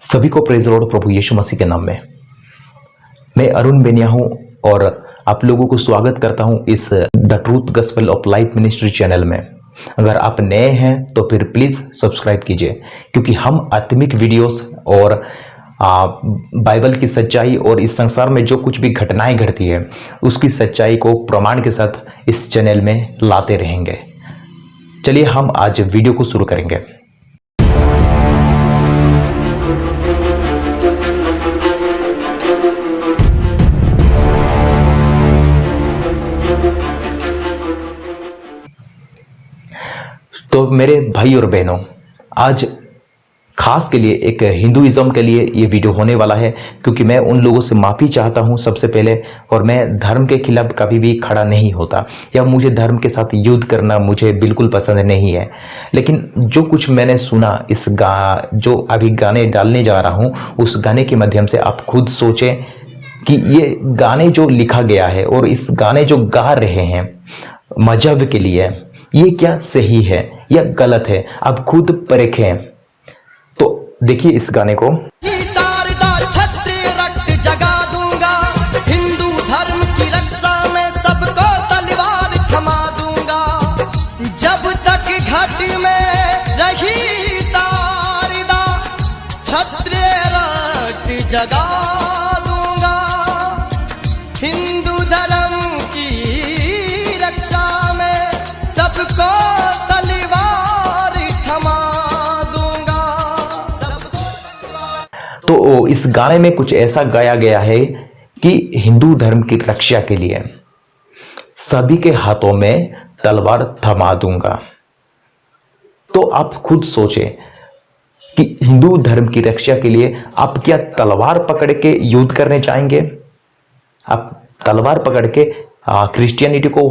सभी को praise Lord प्रभु यीशु मसीह के नाम में। मैं अरुण बेनिया हूं और आप लोगों को स्वागत करता हूं इस the truth gospel of life ministry channel में। अगर आप नए हैं तो फिर प्लीज सब्सक्राइब कीजिए, क्योंकि हम आत्मिक वीडियोस और बाइबल की सच्चाई और इस संसार में जो कुछ भी घटनाएं घटती है उसकी सच्चाई को प्रमाण के साथ इस चैनल में लाते रहेंगे। चलिए हम आज वीडियो को शुरू करेंगे। तो मेरे भाई और बहनों, आज खास के लिए एक हिंदुइज्म के लिए ये वीडियो होने वाला है, क्योंकि मैं उन लोगों से माफ़ी चाहता हूं सबसे पहले। और मैं धर्म के खिलाफ कभी भी खड़ा नहीं होता, या मुझे धर्म के साथ युद्ध करना मुझे बिल्कुल पसंद नहीं है। लेकिन जो कुछ मैंने सुना जो अभी गाने डालने जा रहा हूं, उस गाने के माध्यम से आप खुद सोचें कि ये गाने जो लिखा गया है और इस गाने जो गा रहे हैं मजहब के लिए, ये क्या सही है या गलत है, आप खुद परखें। तो देखिए इस गाने को। क्षत्रिय रक्त जगा दूंगा, हिंदू धर्म की रक्षा में सबको तलवार थमा दूंगा। जब तक घाटी में रही शारदा, क्षत्रिय रक्त जगा दूंगा, हिंदू धर्म की रक्षा में सबको तो इस गाने में कुछ ऐसा गाया गया है कि हिंदू धर्म की रक्षा के लिए सभी के हाथों में तलवार थमा दूंगा। तो आप खुद सोचें कि हिंदू धर्म की रक्षा के लिए आप क्या तलवार पकड़ के युद्ध करने चाहेंगे? आप तलवार पकड़ के क्रिश्चियनिटी को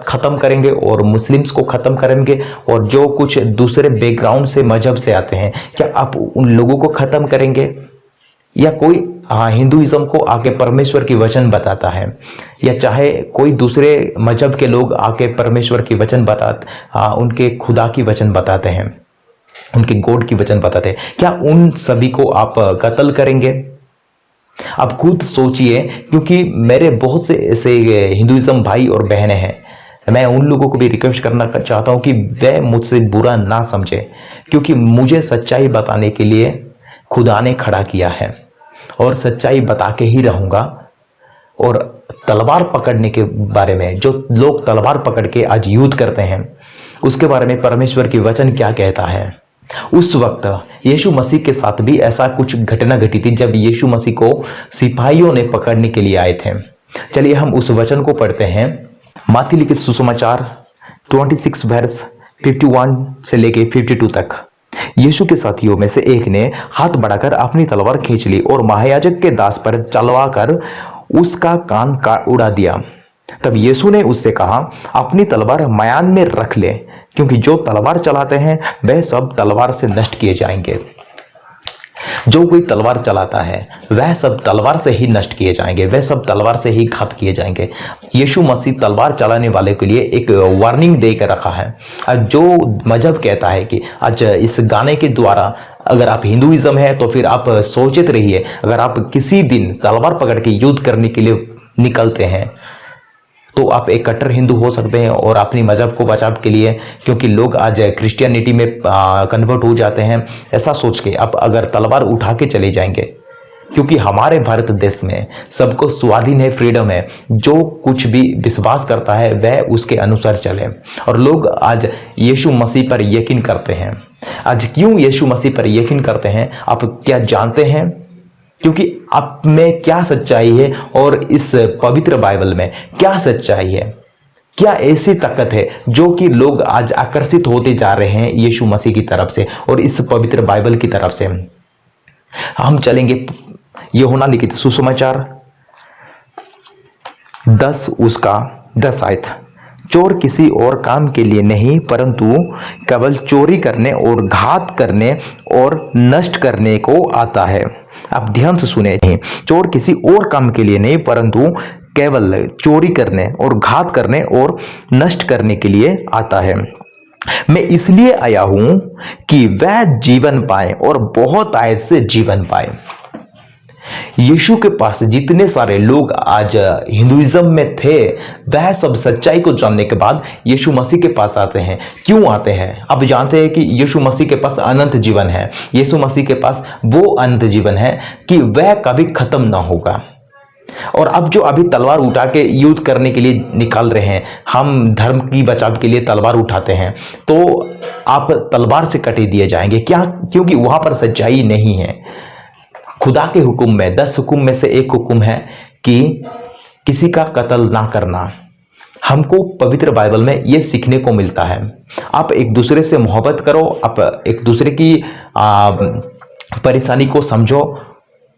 खत्म करेंगे और मुस्लिम्स को खत्म करेंगे, और जो कुछ दूसरे बैकग्राउंड से मजहब से आते हैं, क्या आप उन लोगों को खत्म करेंगे? या कोई हिंदुइज्म को आके परमेश्वर की वचन बताता है, या चाहे कोई दूसरे मजहब के लोग आके परमेश्वर की वचन उनके खुदा की वचन बताते हैं, उनके गॉड की वचन बताते हैं, क्या उन सभी को आप कत्ल करेंगे? आप खुद सोचिए, क्योंकि मेरे बहुत से ऐसे हिंदुइज्म भाई और बहनें हैं। मैं उन लोगों को भी रिक्वेस्ट करना चाहता हूं कि वे मुझसे बुरा ना समझे, क्योंकि मुझे सच्चाई बताने के लिए खुदा ने खड़ा किया है और सच्चाई बता के ही रहूंगा। और तलवार पकड़ने के बारे में, जो लोग तलवार पकड़ के आज युद्ध करते हैं, उसके बारे में परमेश्वर की वचन क्या कहता है। उस वक्त यीशु मसीह के साथ भी ऐसा कुछ घटना घटी थी, जब यीशु मसीह को सिपाहियों ने पकड़ने के लिए आए थे। चलिए हम उस वचन को पढ़ते हैं। मत्ती लिखित सुसमाचार 26 वर्ष 51 से लेके 52 तक। यीशु के साथियों में से एक ने हाथ बढ़ाकर अपनी तलवार खींच ली और महायाजक के दास पर चलवाकर उसका कान उड़ा दिया। तब यीशु ने उससे कहा, अपनी तलवार म्यान में रख ले, क्योंकि जो तलवार चलाते हैं वह सब तलवार से नष्ट किए जाएंगे। जो कोई तलवार चलाता है वह सब तलवार से ही नष्ट किए जाएंगे, वह सब तलवार से ही घात किए जाएंगे। यीशु मसीह तलवार चलाने वाले के लिए एक वार्निंग देकर रखा है। जो मजहब कहता है कि आज इस गाने के द्वारा, अगर आप हिंदुइज्म है तो फिर आप सोचते रहिए, अगर आप किसी दिन तलवार पकड़ के युद्ध करने के लिए निकलते हैं तो आप एक कट्टर हिंदू हो सकते हैं और अपनी मजहब को बचाव के लिए, क्योंकि लोग आज क्रिश्चियनिटी में कन्वर्ट हो जाते हैं, ऐसा सोच के आप अगर तलवार उठा के चले जाएंगे। क्योंकि हमारे भारत देश में सबको स्वाधीन है, फ्रीडम है, जो कुछ भी विश्वास करता है वह उसके अनुसार चले। और लोग आज यीशु मसीह पर यकीन करते हैं। आज क्यों यीशु मसीह पर यकीन करते हैं आप क्या जानते हैं? क्योंकि आप में क्या सच्चाई है और इस पवित्र बाइबल में क्या सच्चाई है, क्या ऐसी ताकत है जो कि लोग आज आकर्षित होते जा रहे हैं यीशु मसीह की तरफ से और इस पवित्र बाइबल की तरफ से। हम चलेंगे यूहन्ना लिखित सुसमाचार 10 आयत। चोर किसी और काम के लिए नहीं, परंतु केवल चोरी करने और घात करने और नष्ट करने को आता है। आप ध्यान से सुने, चोर किसी और काम के लिए नहीं, परंतु केवल चोरी करने और घात करने और नष्ट करने के लिए आता है। मैं इसलिए आया हूं कि वह जीवन पाए और बहुत आयत से जीवन पाए। यीशु के पास जितने सारे लोग आज हिंदुइज्म में थे, वह सब सच्चाई को जानने के बाद यीशु मसीह के पास आते हैं। क्यों आते हैं? अब जानते हैं कि यीशु मसीह के पास अनंत जीवन है। यीशु मसीह के पास वो अनंत जीवन है कि वह कभी खत्म ना होगा। और अब जो अभी तलवार उठा के युद्ध करने के लिए निकाल रहे हैं, हम धर्म की बचाव के लिए तलवार उठाते हैं, तो आप तलवार से कटे दिए जाएंगे। क्या? क्योंकि वहां पर सच्चाई नहीं है। खुदा के हुक्म में 10 हुक्म में से एक हुक्म है कि किसी का कत्ल ना करना। हमको पवित्र बाइबल में यह सीखने को मिलता है। आप एक दूसरे से मोहब्बत करो, आप एक दूसरे की परेशानी को समझो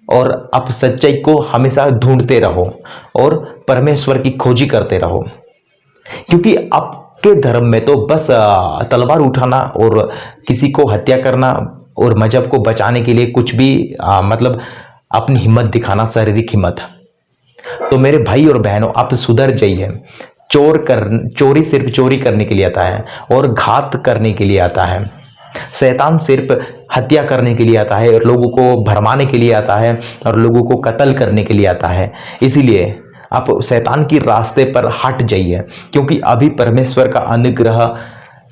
और आप सच्चाई को हमेशा ढूंढते रहो और परमेश्वर की खोजी करते रहो। क्योंकि आपके धर्म में तो बस तलवार उठाना और किसी को हत्या करना और मजहब को बचाने के लिए कुछ भी मतलब अपनी हिम्मत दिखाना, शारीरिक हिम्मत। तो मेरे भाई और बहनों, आप सुधर जाइए। चोरी सिर्फ चोरी करने के लिए आता है और घात करने के लिए आता है। शैतान सिर्फ हत्या करने के लिए आता है और लोगों को भरमाने के लिए आता है और लोगों को कत्ल करने के लिए आता है। इसीलिए आप शैतान की रास्ते पर हट जाइए, क्योंकि अभी परमेश्वर का अनुग्रह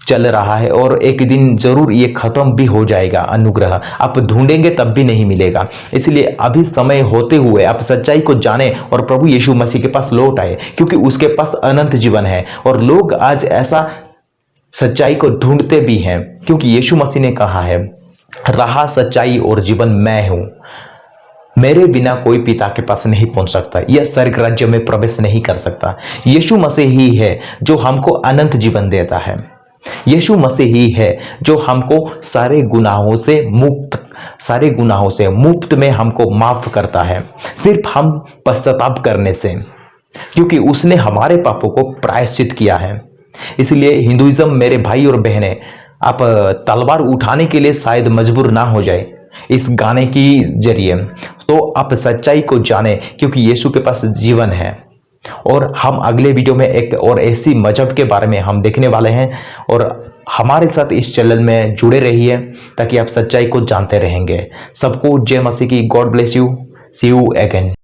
चल रहा है और एक दिन जरूर ये खत्म भी हो जाएगा। अनुग्रह आप ढूंढेंगे तब भी नहीं मिलेगा। इसलिए अभी समय होते हुए आप सच्चाई को जाने और प्रभु यीशु मसीह के पास लौट आए, क्योंकि उसके पास अनंत जीवन है। और लोग आज ऐसा सच्चाई को ढूंढते भी हैं, क्योंकि यीशु मसीह ने कहा है, राह, सच्चाई और जीवन मैं हूं, मेरे बिना कोई पिता के पास नहीं पहुंच सकता, यह स्वर्ग राज्य में प्रवेश नहीं कर सकता। यीशु मसीह ही है जो हमको अनंत जीवन देता है। यीशु मसीह ही है जो हमको सारे गुनाहों से मुफ्त में हमको माफ करता है, सिर्फ हम पश्चाताप करने से, क्योंकि उसने हमारे पापों को प्रायश्चित किया है। इसलिए हिंदुइज्म मेरे भाई और बहनें, आप तलवार उठाने के लिए शायद मजबूर ना हो जाए इस गाने की जरिए, तो आप सच्चाई को जाने, क्योंकि यीशु के पास जीवन है। और हम अगले वीडियो में एक और ऐसी मजहब के बारे में हम देखने वाले हैं। और हमारे साथ इस चैनल में जुड़े रहिए ताकि आप सच्चाई को जानते रहेंगे। सबको जय मसीह की। God bless you. See you again.